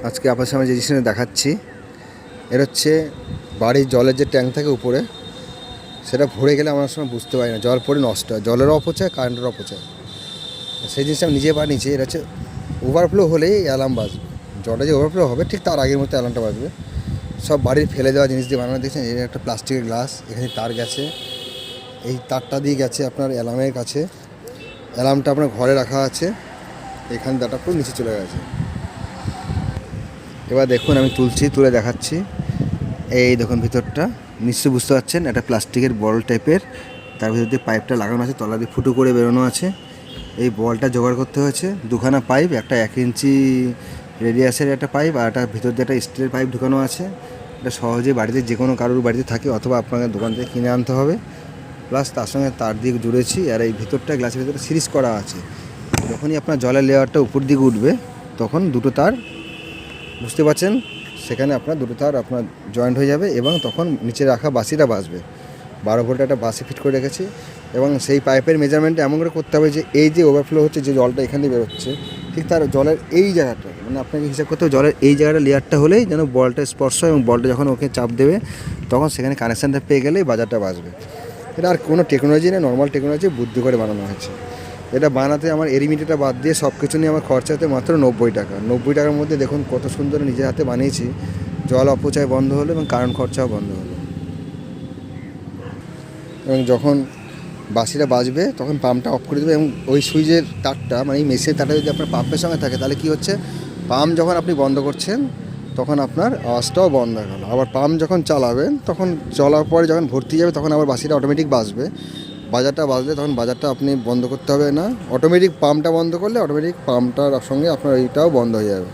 আজকে আপনার সামনে যে জিনিসটা দেখাচ্ছি এর হচ্ছে বাড়ির জলের যে ট্যাঙ্ক থাকে উপরে, সেটা ভরে গেলে আমার সময় বুঝতে পারি না, জল পড়ে নষ্ট হয়, জলেরও অপচয়, কারেন্টের অপচয়। সেই জিনিসটা আমি নিজে বানিয়েছি। এটা হচ্ছে ওভারফ্লো হলেই অ্যালার্ম বাজবে, জলটা যে ওভারফ্লো হবে ঠিক তার আগের মতো অ্যালার্মটা বাজবে। সব বাড়ির ফেলে দেওয়া জিনিস দিয়ে বানানো। দেখছেন এই একটা প্লাস্টিকের গ্লাস, এখানে তার গেছে, এই তারটা দিয়ে গেছে আপনার অ্যালার্মের কাছে। অ্যালার্মটা আপনার ঘরে রাখা আছে, এখানে দাটা পুরো নিচে চলে গেছে। এবার দেখুন আমি তুলে দেখাচ্ছি। এই দেখুন ভিতরটা নিশ্চয়ই বুঝতে পারছেন, একটা প্লাস্টিকের বল টাইপের, তার ভিতর দিয়ে পাইপটা লাগানো আছে, তলা দিয়ে ফুটো করে বেরোনো আছে। এই বলটা জোগাড় করতে হয়েছে, দুখানা পাইপ, একটা 1 ইঞ্চি রেডিয়াসের একটা পাইপ আর একটা ভিতর দিয়ে একটা স্টিলের পাইপ ঢুকানো আছে। এটা সহজেই বাড়িতে যে কোনো কারোর বাড়িতে থাকে, অথবা আপনাকে দোকান থেকে কিনে আনতে হবে। প্লাস তার সঙ্গে তার দিয়ে জুড়েছি, আর এই ভিতরটা গ্লাসের ভিতরে সিরিজ করা আছে। যখনই আপনার জলের লেয়ারটা উপর দিকে উঠবে তখন দুটো তার, বুঝতে পারছেন, সেখানে আপনার দুটো তার আপনার জয়েন্ট হয়ে যাবে এবং তখন নিচে রাখা বাসিটা বাসবে। 12 ভোল্টের একটা বাসি ফিট করে রেখেছি এবং সেই পাইপের মেজারমেন্টটা এমন করে করতে হবে যে এই যে ওভারফ্লো হচ্ছে, যে জলটা এখান দিয়ে বেরোচ্ছে, ঠিক তার জলের এই জায়গাটা, মানে আপনাকে হিসাব করতে হবে জলের এই জায়গাটা লেয়ারটা হলেই যেন বলটা স্পর্শ হয় এবং বলটা যখন ওকে চাপ দেবে তখন সেখানে কানেকশানটা পেয়ে গেলেই বাজারটা বাজবে। এটা আর কোনো টেকনোলজি নেই, নর্মাল টেকনোলজি, বুদ্ধি করে বানানো হয়েছে। এটা বানাতে আমার এরিমিটারটা বাদ দিয়ে সব কিছু নিয়ে আমার খরচাতে মাত্র 90 টাকা। 90 টাকার মধ্যে দেখুন কত সুন্দর নিজের হাতে বানিয়েছি। জল অপচয় বন্ধ হলো এবং কারেন্ট খরচাও বন্ধ হলো। এবং যখন বাসিটা বাজবে তখন পাম্পটা অফ করে দেবে এবং ওই সুইচের তারটা, মানে এই মেশিনের তারটা যদি আপনার পাম্পের সঙ্গে থাকে তাহলে কী হচ্ছে, পাম্প যখন আপনি বন্ধ করছেন তখন আপনার আওয়াজটাও বন্ধ হয়ে গেল। আবার পাম্প যখন চালাবেন তখন চলার পরে যখন ভর্তি যাবে তখন আবার বাসিটা অটোমেটিক বাজবে। বাজারটা বাজলে তখন বাজারটা আপনি বন্ধ করতে হবে না, অটোমেটিক পাম্পটা বন্ধ করলে অটোমেটিক পাম্পটার সঙ্গে আপনার এইটাও বন্ধ হয়ে যাবে।